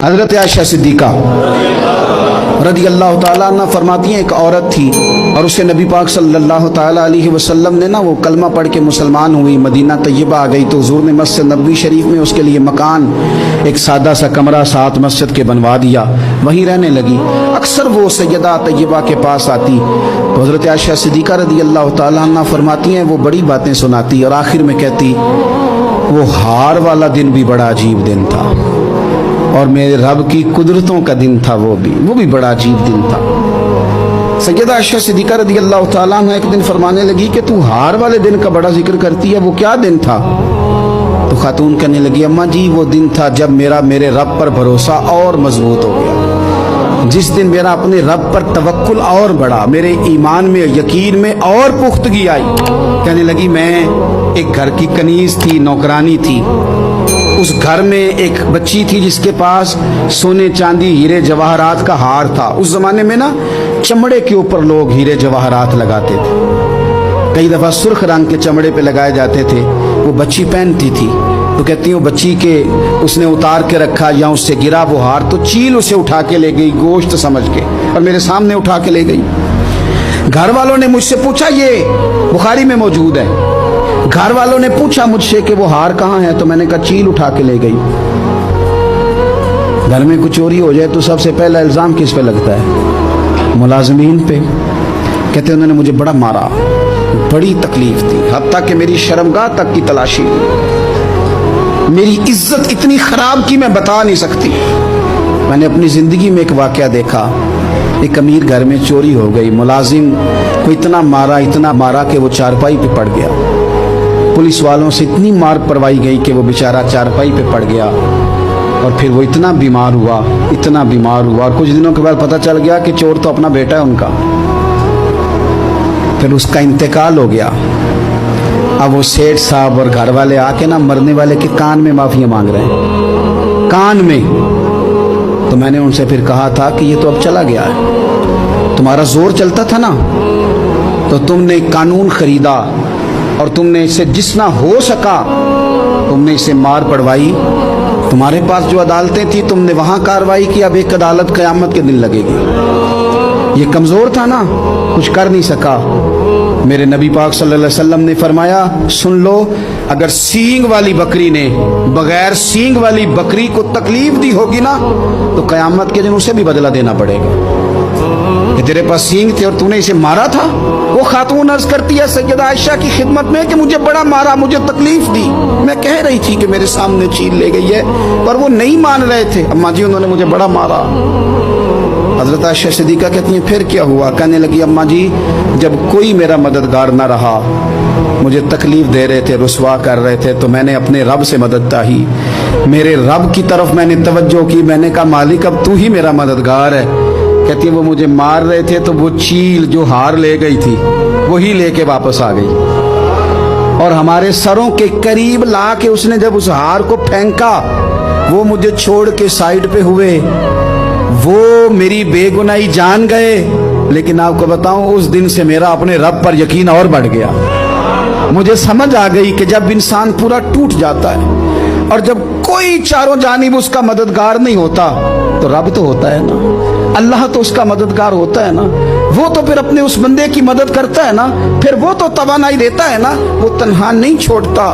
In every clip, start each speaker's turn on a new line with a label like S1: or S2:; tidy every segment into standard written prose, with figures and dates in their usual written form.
S1: حضرت عائشہ صدیقہ رضی اللہ تعالیٰ عنہ فرماتی ہیں ایک عورت تھی اور اسے نبی پاک صلی اللہ تعالیٰ علیہ وسلم نے وہ کلمہ پڑھ کے مسلمان ہوئی، مدینہ طیبہ آ گئی تو حضور نے مسجد نبوی شریف میں اس کے لیے مکان، ایک سادہ سا کمرہ ساتھ مسجد کے بنوا دیا، وہیں رہنے لگی۔ اکثر وہ سیدہ طیبہ کے پاس آتی تو حضرت عائشہ صدیقہ رضی اللہ تعالیٰ عنہ فرماتی ہیں وہ بڑی باتیں سناتی اور آخر میں کہتی وہ ہار والا دن بھی بڑا عجیب دن تھا اور میرے رب کی قدرتوں کا دن تھا، وہ بھی بڑا عجیب دن تھا۔ سیدہ عائشہ صدیقہ رضی اللہ تعالیٰ عنہ ایک دن فرمانے لگی کہ تو ہار والے دن کا بڑا ذکر کرتی ہے، وہ کیا دن تھا؟ تو خاتون کہنے لگی اماں جی وہ دن تھا جب میرے رب پر بھروسہ اور مضبوط ہو گیا، جس دن میرا اپنے رب پر توکل اور بڑھا، میرے ایمان میں یقین میں اور پختگی آئی۔ کہنے لگی میں ایک گھر کی کنیز تھی، نوکرانی تھی، اس گھر میں ایک بچی تھی جس کے پاس سونے چاندی ہیرے جواہرات کا ہار تھا۔ اس زمانے میں چمڑے کے اوپر لوگ ہیرے جواہرات لگاتے تھے، کئی دفعہ سرخ رنگ کے چمڑے پہ لگائے جاتے تھے، وہ بچی پہنتی تھی تو کہتی ہوں بچی کے اس نے اتار کے رکھا یا اس سے گرا وہ ہار تو چیل اسے اٹھا کے لے گئی گوشت سمجھ کے اور میرے سامنے اٹھا کے لے گئی۔ گھر والوں نے مجھ سے پوچھا، یہ بخاری میں موجود ہے، گھر والوں نے پوچھا مجھ سے کہ وہ ہار کہاں ہے تو میں نے کہا چیل اٹھا کے لے گئی۔ گھر میں کچھ چوری ہو جائے تو سب سے پہلا الزام کس پہ لگتا ہے؟ ملازمین پہ۔ کہتے انہوں نے مجھے بڑا مارا، بڑی تکلیف تھی، حتیٰ کہ میری شرمگاہ تک کی تلاشی ہوئی، میری عزت اتنی خراب کی میں بتا نہیں سکتی۔ میں نے اپنی زندگی میں ایک واقعہ دیکھا، ایک امیر گھر میں چوری ہو گئی، ملازم کو اتنا مارا کہ وہ چارپائی پہ پڑ گیا، پولیس والوں سے اتنی مار پروائی گئی کہ وہ بیچارہ چارپائی پہ پڑ گیا اور پھر وہ اتنا بیمار ہوا اور کچھ دنوں کے بعد پتہ چل گیا کہ چور تو اپنا بیٹا ہے ان کا، پھر اس کا انتقال ہو گیا۔ اب وہ سیٹھ صاحب اور گھر والے آ کے مرنے والے کے کان میں معافی مانگ رہے ہیں، کان میں۔ تو میں نے ان سے پھر کہا تھا کہ یہ تو اب چلا گیا ہے، تمہارا زور چلتا تھا نا تو تم نے قانون خریدا اور تم نے اسے جتنا ہو سکا تم نے اسے مار پڑوائی، تمہارے پاس جو عدالتیں تھی تم نے وہاں کاروائی کی، اب ایک عدالت قیامت کے دن لگے گی۔ یہ کمزور تھا نا، کچھ کر نہیں سکا۔ میرے نبی پاک صلی اللہ علیہ وسلم نے فرمایا سن لو، اگر سینگ والی بکری نے بغیر سینگ والی بکری کو تکلیف دی ہوگی نا تو قیامت کے دن اسے بھی بدلہ دینا پڑے گا کہ تیرے پاس سینگ تھے اور تو نے اسے مارا تھا۔ وہ خاتون عرض کرتی ہے سیدہ عائشہ کی خدمت میں کہ مجھے بڑا مارا، مجھے تکلیف دی، میں کہہ رہی تھی کہ میرے سامنے چیل لے گئی ہے پر وہ نہیں مان رہے تھے، اماں جی انہوں نے مجھے بڑا مارا۔ حضرت عائشہ صدیقہ کہتی ہیں پھر کیا ہوا؟ کہنے لگی اماں جی جب کوئی میرا مددگار نہ رہا، مجھے تکلیف دے رہے تھے، رسوا کر رہے تھے، تو میں نے اپنے رب سے مدد چاہی، میرے رب کی طرف میں نے توجہ کی، میں نے کہا مالک اب تو ہی میرا مددگار ہے۔ کہتی ہے وہ مجھے مار رہے تھے تو وہ چیل جو ہار لے گئی تھی وہی لے کے واپس آ گئی اور ہمارے سروں کے قریب لا کے اس نے جب اس ہار کو پھینکا وہ مجھے چھوڑ کے سائیڈ پہ ہوئے، وہ میری بے گناہی جان گئے، لیکن آپ کو بتاؤں اس دن سے میرا اپنے رب پر یقین اور بڑھ گیا۔ مجھے سمجھ آ گئی کہ جب انسان پورا ٹوٹ جاتا ہے اور جب کوئی چاروں جانب اس کا مددگار نہیں ہوتا تو رب تو ہوتا ہے نا، اللہ تو اس کا مددگار ہوتا ہے نا، وہ تو پھر اپنے اس بندے کی مدد کرتا ہے نا، پھر وہ تو توانائی دیتا ہے نا، وہ تنہا نہیں چھوڑتا،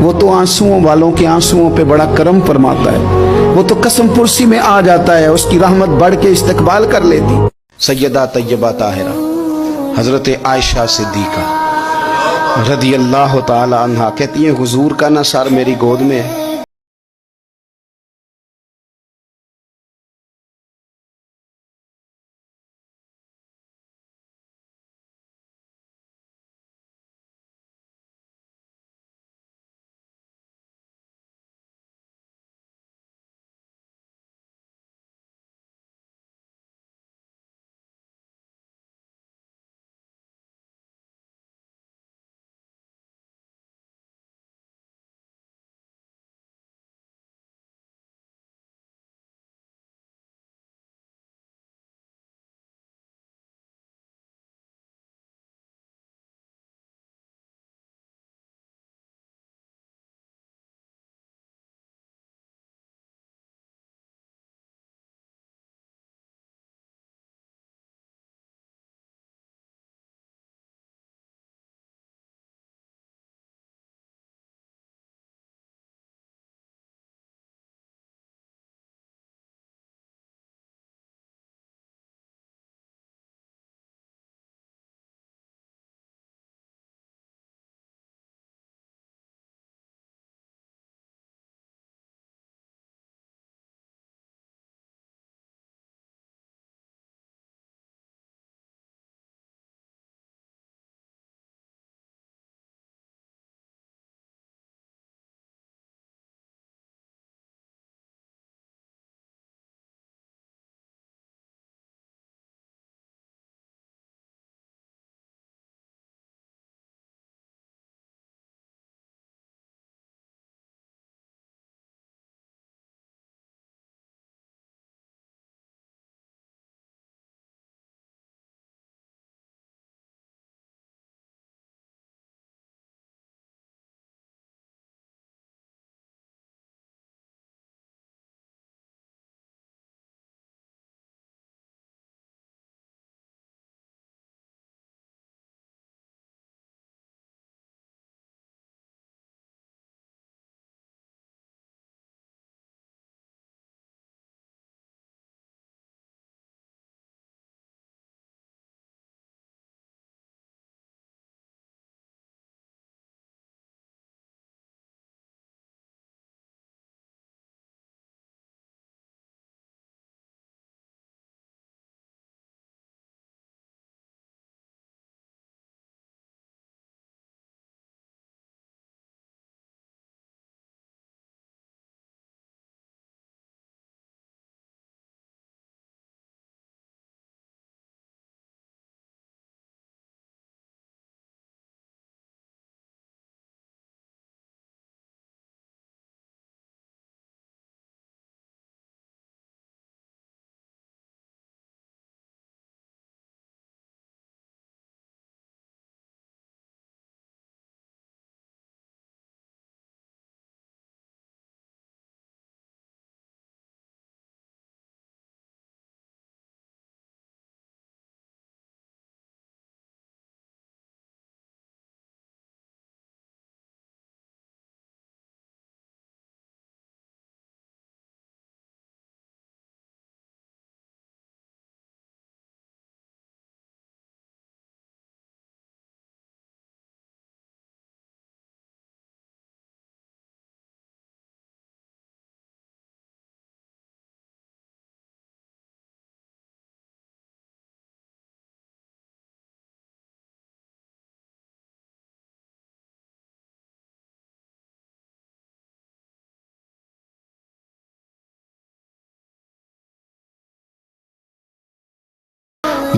S1: وہ تو آنسوؤں والوں کے آنسوؤں پہ بڑا کرم فرماتا ہے، وہ تو قسم پرسی میں آ جاتا ہے، اس کی رحمت بڑھ کے استقبال کر لیتی۔ سیدہ طیبہ طاہرہ حضرت عائشہ صدیقہ رضی اللہ تعالی عنہا کہتی ہیں حضور کا نا سر میری گود میں ہے،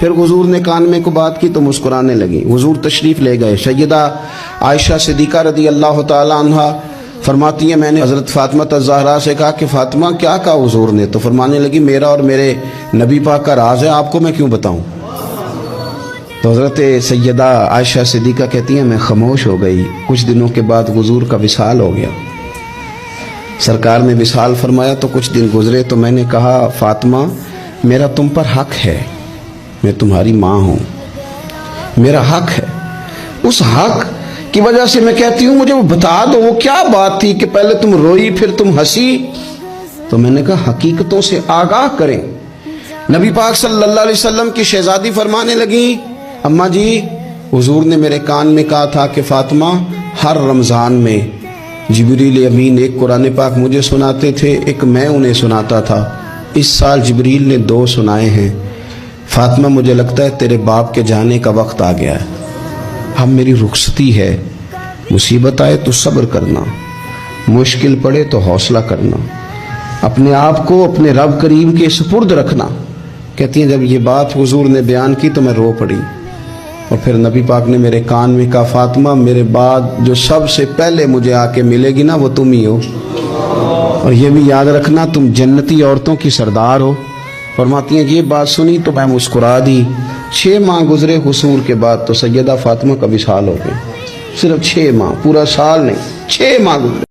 S1: پھر حضور نے کان میں کو بات کی تو مسکرانے لگی. حضور تشریف لے گئے. سیدہ عائشہ صدیقہ رضی اللہ تعالی عنہ فرماتی ہیں میں نے حضرت فاطمہ الزہرا سے کہا کہ فاطمہ کیا کہا حضور نے؟ تو فرمانے لگی میرا اور میرے نبی پاک کا راز ہے، آپ کو میں کیوں بتاؤں؟ تو حضرت سیدہ عائشہ صدیقہ کہتی ہیں میں خاموش ہو گئی. کچھ دنوں کے بعد حضور کا وصال ہو گیا. سرکار نے وصال فرمایا تو کچھ دن گزرے تو میں نے کہا فاطمہ میرا تم پر حق ہے، میں تمہاری ماں ہوں، میرا حق ہے. اس حق کی وجہ سے میں کہتی ہوں مجھے وہ بتا دو وہ کیا بات تھی کہ پہلے تم روئی پھر تم ہنسی. تو میں نے کہا حقیقتوں سے آگاہ کریں. نبی پاک صلی اللہ علیہ وسلم کی شہزادی فرمانے لگی اماں جی حضور نے میرے کان میں کہا تھا کہ فاطمہ ہر رمضان میں جبریل امین ایک قرآن پاک مجھے سناتے تھے، ایک میں انہیں سناتا تھا. اس سال جبریل نے 2 سنائے ہیں. فاطمہ مجھے لگتا ہے تیرے باپ کے جانے کا وقت آ گیا ہے، اب میری رخصتی ہے. مصیبت آئے تو صبر کرنا، مشکل پڑے تو حوصلہ کرنا، اپنے آپ کو اپنے رب کریم کے سپرد رکھنا. کہتی ہیں جب یہ بات حضور نے بیان کی تو میں رو پڑی. اور پھر نبی پاک نے میرے کان میں کہا فاطمہ میرے بعد جو سب سے پہلے مجھے آ کے ملے گی نا وہ تم ہی ہو، اور یہ بھی یاد رکھنا تم جنتی عورتوں کی سردار ہو. فرماتی ہیں یہ بات سنی تو میں مسکرا دی. 6 ماہ گزرے حصول کے بعد تو سیدہ فاطمہ کا وصال ہو گیا. صرف 6 ماہ، پورا سال نہیں، 6 ماہ گزرے.